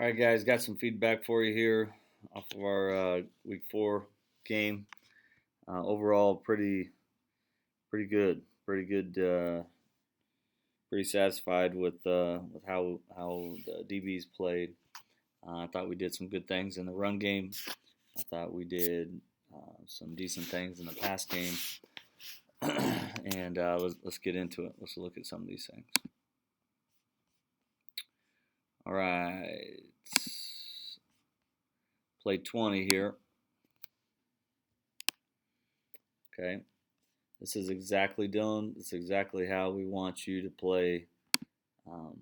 All right, guys, got some feedback for you here off of our week 4 game. Overall, pretty good, pretty good. Pretty satisfied with how the DBs played. I thought we did some good things in the run game. I thought we did some decent things in the pass game. And let's get into it. Let's look at some of these things. All right. Play 20 here. Okay. This is exactly, Dylan, this is exactly how we want you to play um,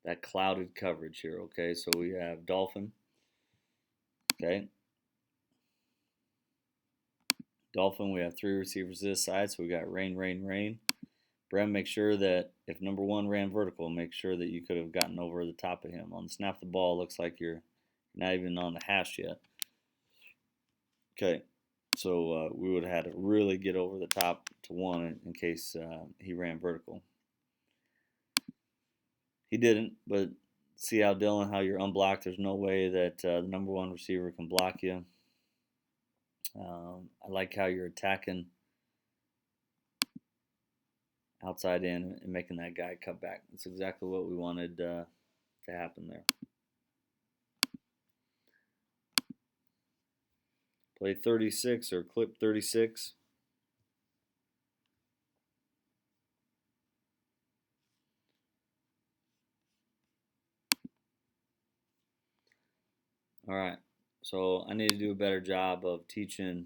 that clouded coverage here, okay? So we have Dolphin, okay? Dolphin, we have 3 receivers this side, so we got rain, rain, rain. Brem, make sure that if number 1 ran vertical, make sure that you could have gotten over the top of him. On the snap of the ball, looks like you're not even on the hash yet. Okay, so we would have had to really get over the top to 1 in case he ran vertical. He didn't, but see how, Dylan, how you're unblocked. There's no way that the number 1 receiver can block you. I like how you're attacking outside in and making that guy cut back. That's exactly what we wanted to happen there. Play 36 or clip 36. All right, so I need to do a better job of teaching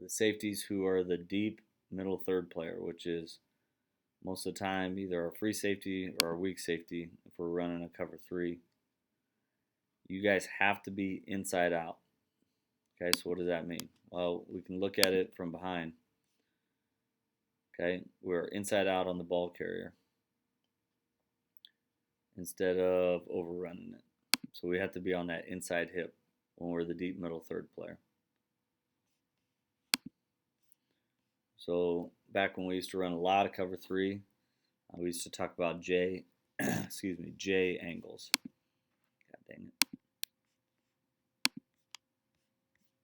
the safeties who are the deep middle third player, which is most of the time either a free safety or a weak safety if we're running a cover 3. You guys have to be inside out. Okay, so what does that mean? Well, we can look at it from behind. Okay, we're inside out on the ball carrier instead of overrunning it. So we have to be on that inside hip when we're the deep middle third player. So back when we used to run a lot of cover 3, we used to talk about J angles. God dang it.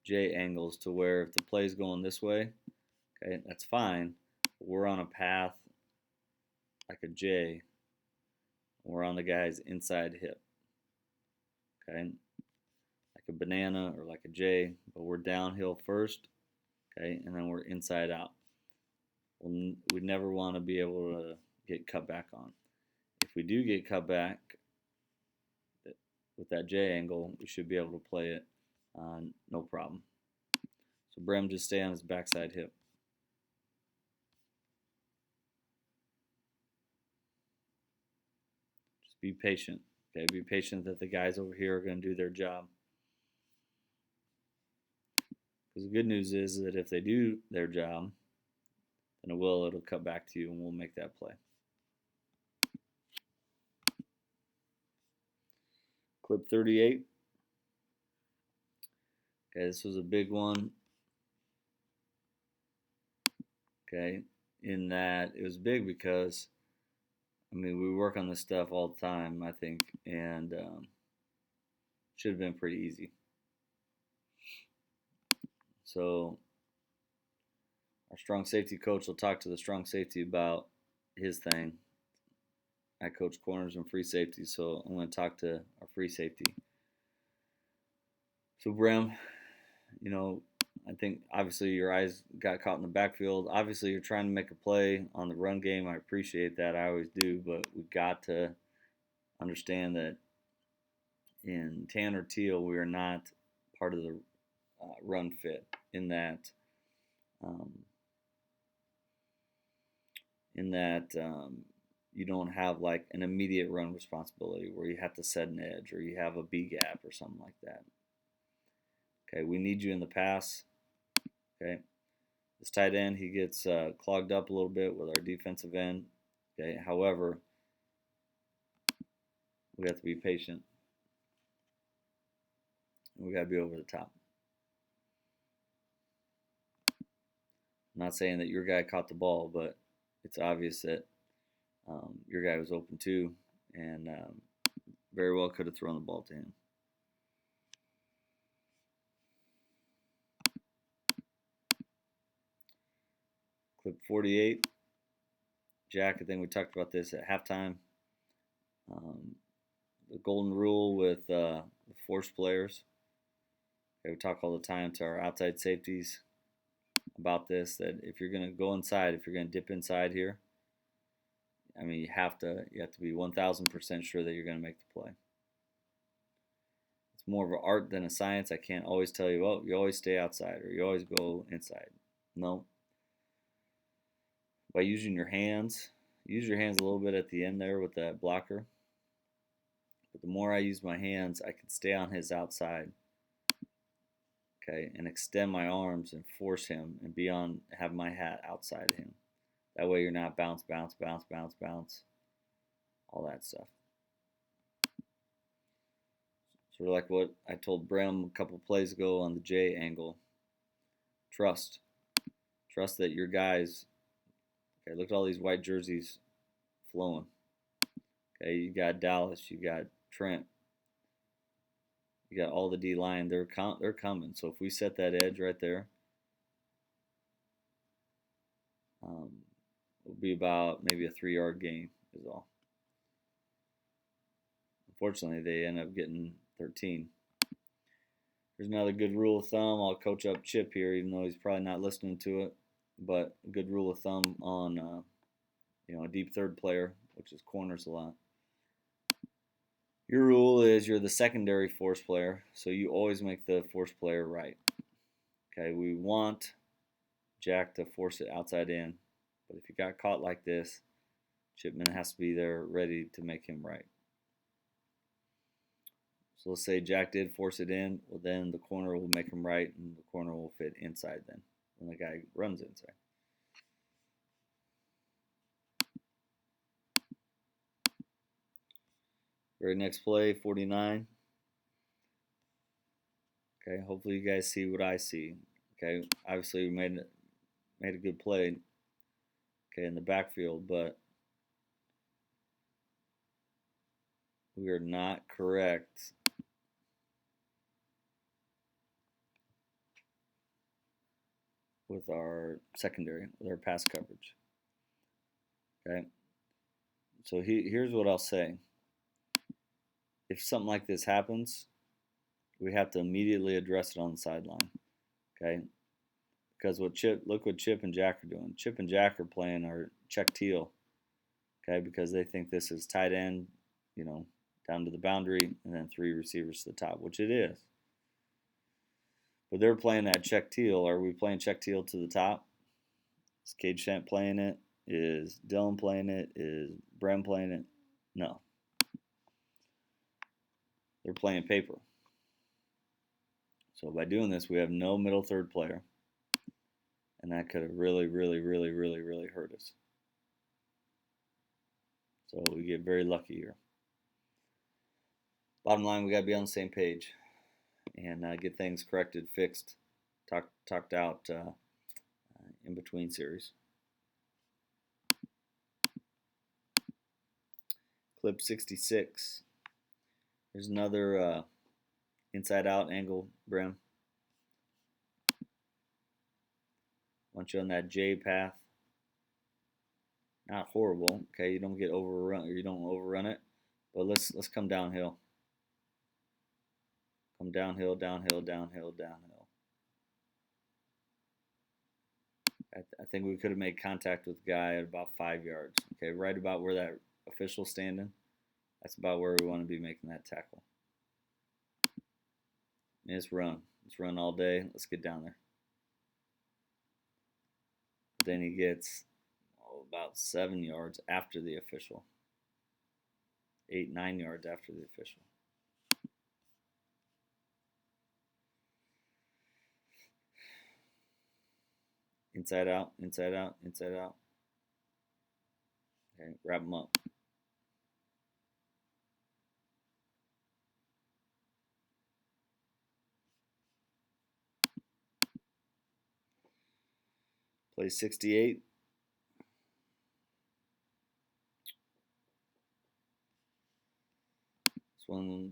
J angles, to where if the play's going this way, okay, that's fine. But we're on a path like a J. We're on the guy's inside hip. Okay, like a banana or like a J, but we're downhill first, okay, and then we're inside out. We never want to be able to get cut back on. If we do get cut back with that J angle, we should be able to play it no problem. So Brem, just stay on his backside hip. Just be patient. Okay, be patient that the guys over here are going to do their job. Because the good news is that if they do their job, then it'll cut back to you and we'll make that play. Clip 38. Okay, this was a big one. Okay, in that it was big because, I mean, we work on this stuff all the time, I think, and should have been pretty easy. So our strong safety coach will talk to the strong safety about his thing. I coach corners and free safety, so I'm going to talk to our free safety. So Brem, I think obviously your eyes got caught in the backfield. Obviously you're trying to make a play on the run game. I appreciate that. I always do, but we got to understand that in tan or teal, we are not part of the run fit in that you don't have like an immediate run responsibility where you have to set an edge or you have a B gap or something like that. Okay, we need you in the pass. Okay, this tight end, he gets clogged up a little bit with our defensive end. Okay, however, we have to be patient. And we got to be over the top. I'm not saying that your guy caught the ball, but it's obvious that your guy was open too, and Very well could have thrown the ball to him. Clip 48. Jack, I think we talked about this at halftime. The golden rule with force players. Okay, we talk all the time to our outside safeties about this, that if you're going to go inside, if you're going to dip inside here, I mean, you have to be 1,000% sure that you're going to make the play. It's more of an art than a science. I can't always tell you, oh, you always stay outside or you always go inside. No. By using your hands, use your hands a little bit at the end there with that blocker. But the more I use my hands, I can stay on his outside. Okay, and extend my arms and force him and have my hat outside him. That way you're not bounce, bounce, bounce, bounce, bounce, all that stuff. Sort of like what I told Brem a couple plays ago on the J angle. Trust that your guys. Okay, look at all these white jerseys flowing. Okay, you got Dallas, you got Trent, you got all the D line. They're coming. So if we set that edge right there, it'll be about maybe a 3-yard gain is all. Unfortunately, they end up getting 13. Here's another good rule of thumb. I'll coach up Chip here, even though he's probably not listening to it. But a good rule of thumb on a deep third player, which is corners a lot. Your rule is you're the secondary force player, so you always make the force player right. Okay, we want Jack to force it outside in, but if you got caught like this, Chipman has to be there ready to make him right. So let's say Jack did force it in, well then the corner will make him right and the corner will fit inside then when the guy runs inside. Very next play, 49. Okay, hopefully you guys see what I see. Okay, obviously we made a good play. Okay, in the backfield, but we are not correct with our secondary, with our pass coverage. Okay, so here's what I'll say. If something like this happens, we have to immediately address it on the sideline. Okay, because look what Chip and Jack are doing. Chip and Jack are playing our check teal. Okay, because they think this is tight end, down to the boundary, and then 3 receivers to the top, which it is. But they're playing that check teal. Are we playing check teal to the top? Is Cade Shant playing it? Is Dylan playing it? Is Brem playing it? No. They're playing paper. So by doing this, we have no middle third player. And that could have really, really, really, really, really hurt us. So we get very lucky here. Bottom line, we got to be on the same page and get things corrected, fixed, talked out in between series. Clip 66. Here's another inside out angle, Brem. Want you on that J path. Not horrible. Okay, you don't get overrun, or you don't overrun it. But let's come downhill. Come downhill, downhill, downhill, downhill. I think we could have made contact with the guy at about 5 yards. Okay, right about where that official's standing. That's about where we want to be making that tackle. And let's run. Let's run all day. Let's get down there. Then he gets about 7 yards after the official. 8, 9 yards after the official. Inside out, inside out, inside out. Okay, wrap them up. Play 68. That's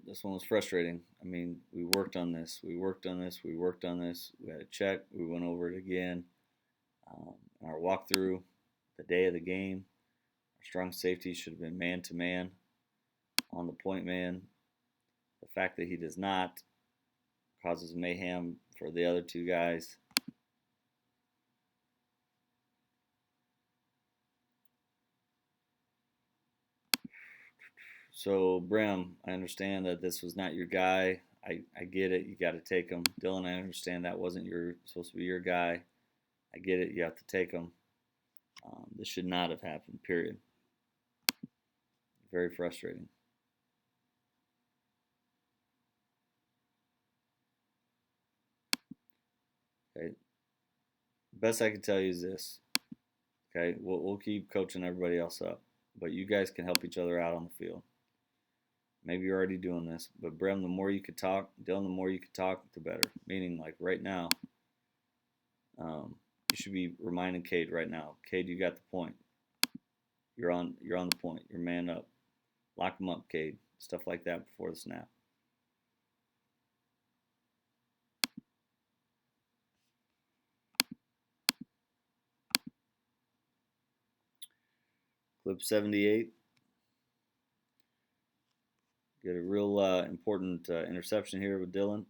This one was frustrating. I mean, we worked on this. We worked on this. We worked on this. We had a check. We went over it again. Our walkthrough, the day of the game, our strong safety should have been man to man on the point man. The fact that he does not causes mayhem for the other two guys. So, Brim, I understand that this was not your guy. I get it. You got to take him. Dylan, I understand that wasn't supposed to be your guy. I get it. You have to take him. This should not have happened, period. Very frustrating. Okay. Best I can tell you is this. Okay. We'll keep coaching everybody else up, but you guys can help each other out on the field. Maybe you're already doing this, but Brem, the more you could talk, Dylan, the more you could talk, the better. Meaning, like right now, you should be reminding Cade right now. Cade, you got the point. You're on the point. You're man up. Lock him up, Cade. Stuff like that before the snap. Clip 78. Get a real important interception here with Dylan.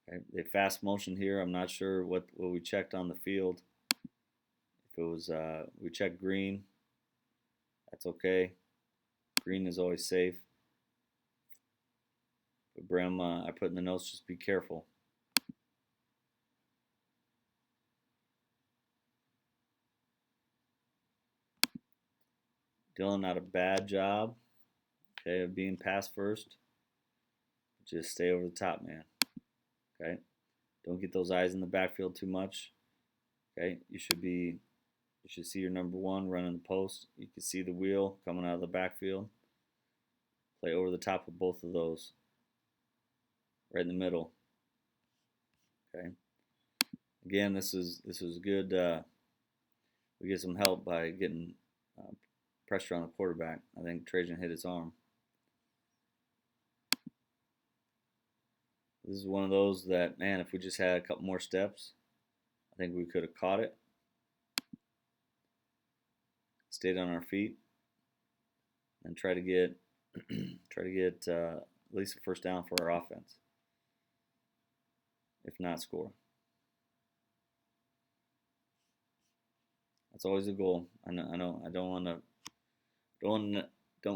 Okay, they fast motion here. I'm not sure what we checked on the field. If it was we checked green, that's okay. Green is always safe. But Brem, I put in the notes, just be careful. Dylan, not a bad job, okay, of being pass first. Just stay over the top, man. Okay, don't get those eyes in the backfield too much. Okay, you should see your number one running the post. You can see the wheel coming out of the backfield. Play over the top of both of those. Right in the middle. Okay. Again, this is good. We get some help by getting pressure on the quarterback. I think Trajan hit his arm. This is one of those that, man, if we just had a couple more steps, I think we could have caught it. Stayed on our feet and try to get at least a first down for our offense. If not score. That's always the goal. I know. I don't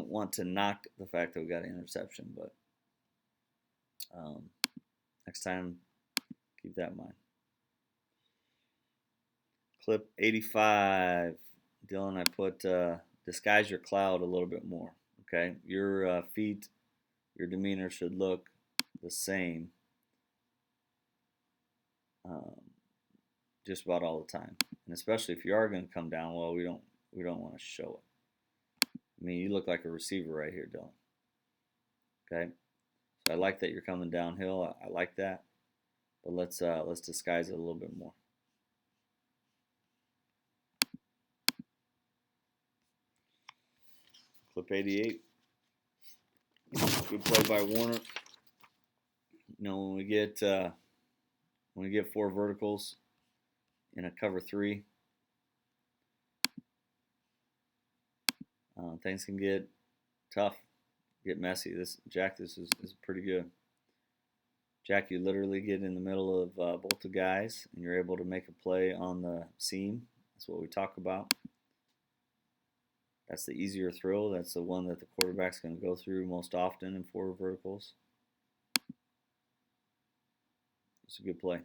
want to knock the fact that we got an interception, but next time, keep that in mind. Clip 85. Dylan, I put disguise your cloud a little bit more. Okay, your feet, your demeanor should look the same just about all the time, and especially if you are going to come down, well, we don't want to show it. I mean, you look like a receiver right here, Dylan. Okay, so I like that you're coming downhill. I like that, but let's disguise it a little bit more. Clip 88. Good play by Warner. You know, when we get four verticals in a cover three, things can get tough, get messy. Jack is pretty good. Jack, you literally get in the middle of both the guys, and you're able to make a play on the seam. That's what we talk about. That's the easier throw. That's the one that the quarterback's going to go through most often in four verticals. It's a good play.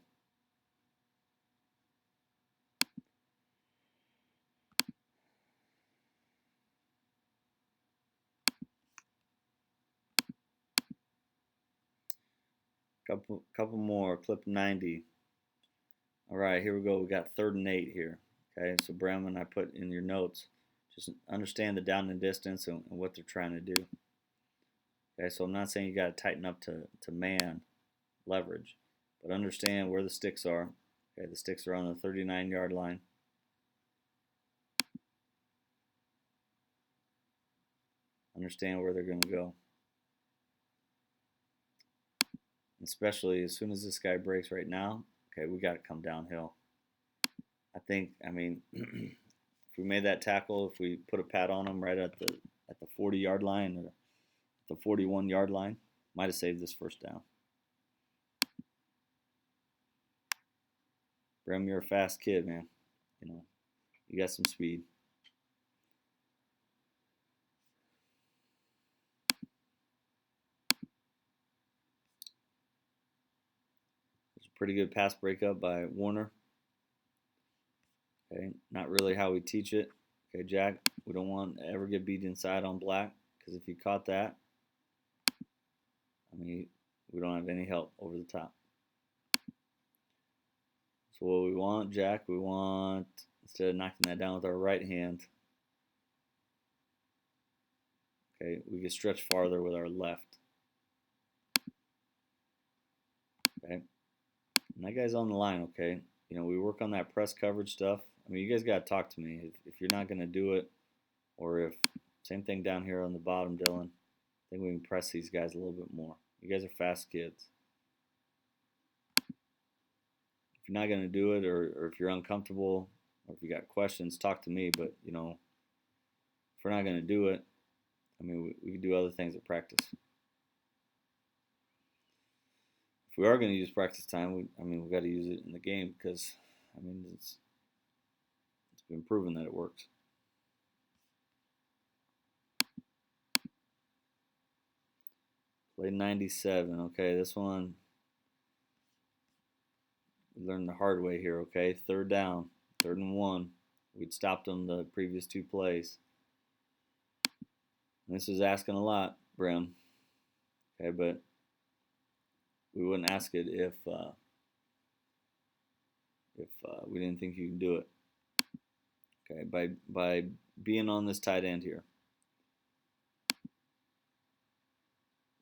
Couple more. Clip 90. All right, here we go. We got 3rd and 8 here. Okay, so Brennan, I put in your notes. Just understand the down and distance and what they're trying to do. Okay, so I'm not saying you got to tighten up to man leverage, but understand where the sticks are. Okay, the sticks are on the 39-yard line. understand where they're going to go. Especially as soon as this guy breaks right now, okay, we got to come downhill. I mean, if we made that tackle, if we put a pad on him right at the 40-yard line or the 41-yard line, might have saved this first down. Brim, you're a fast kid, man. You know, you got some speed. It's a pretty good pass breakup by Warner. Okay, not really how we teach it. Okay, Jack, we don't want to ever get beat inside on black, because if you caught that, I mean, we don't have any help over the top. So what we want, Jack, we want, instead of knocking that down with our right hand, okay, we can stretch farther with our left. Okay, and that guy's on the line, okay? You know, we work on that press coverage stuff. I mean, you guys got to talk to me. If you're not going to do it, or if, same thing down here on the bottom, Dylan, I think we can press these guys a little bit more. You guys are fast kids. If you're not going to do it, or if you're uncomfortable, or if you got questions, talk to me. But, you know, if we're not going to do it, I mean, we can do other things at practice. If we are going to use practice time, we've got to use it in the game, because, I mean, it's been proven that it works. Play 97. Okay, this one we learned the hard way here. Okay, third down, 3rd and 1. We'd stopped them the previous 2 plays. And this is asking a lot, Brim. Okay, but we wouldn't ask it if we didn't think you can do it. Okay, by being on this tight end here.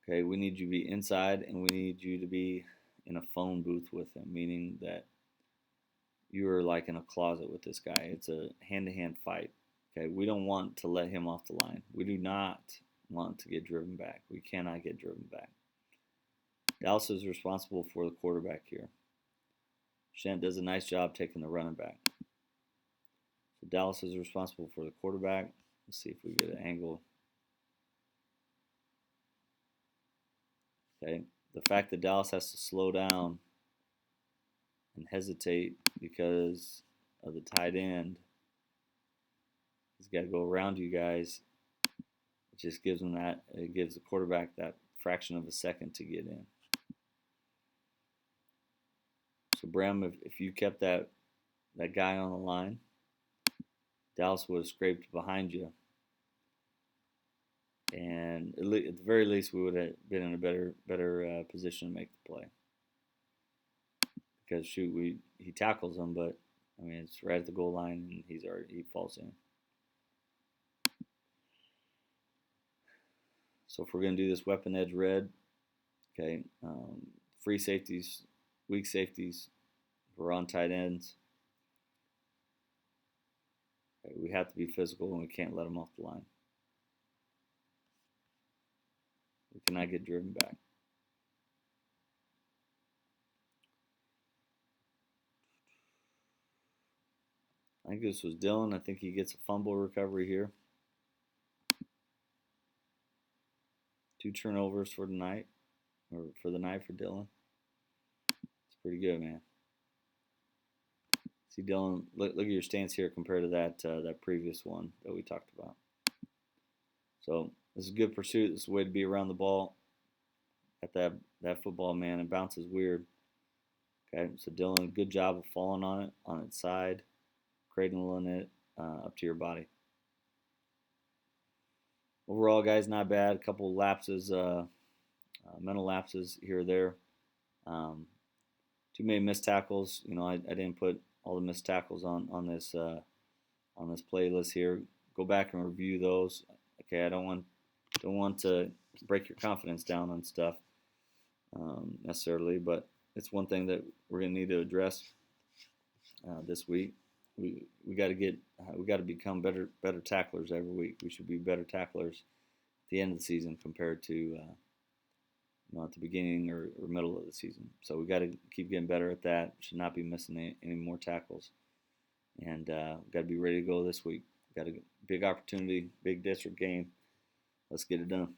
Okay, we need you to be inside, and we need you to be in a phone booth with him, meaning that you are like in a closet with this guy. It's a hand-to-hand fight. Okay, we don't want to let him off the line. We do not want to get driven back. We cannot get driven back. Dallas is responsible for the quarterback here. Shant does a nice job taking the running back. So Dallas is responsible for the quarterback. Let's see if we get an angle. Okay, the fact that Dallas has to slow down and hesitate because of the tight end, he's got to go around you guys. It just gives him that. It gives the quarterback that fraction of a second to get in. So Bram, if you kept that guy on the line, Dallas would have scraped behind you, and at the very least, we would have been in a better position to make the play. Because shoot, he tackles him, but I mean it's right at the goal line, and he falls in. So if we're gonna do this weapon edge red, okay, free safeties, weak safeties, we're on tight ends. Okay, we have to be physical, and we can't let them off the line. We cannot get driven back. I think this was Dylan. I think he gets a fumble recovery here. 2 turnovers for the night, or for the night for Dylan. It's pretty good, man. See, Dylan, look at your stance here compared to that previous one that we talked about. So this is a good pursuit. This is a way to be around the ball at that football, man. It bounces weird. Okay, so Dylan, good job of falling on it, on its side, cradling it up to your body. Overall, guys, not bad. A couple of lapses, mental lapses here or there. Too many missed tackles. You know, I didn't put all the missed tackles on this playlist here. Go back and review those. Okay, I don't want to break your confidence down on stuff necessarily, but it's one thing that we're gonna need to address this week. We got to become better tacklers every week. We should be better tacklers at the end of the season compared to at the beginning or middle of the season. So we got to keep getting better at that. Should not be missing any more tackles, and got to be ready to go this week. Got a big opportunity, big district game. Let's get it done.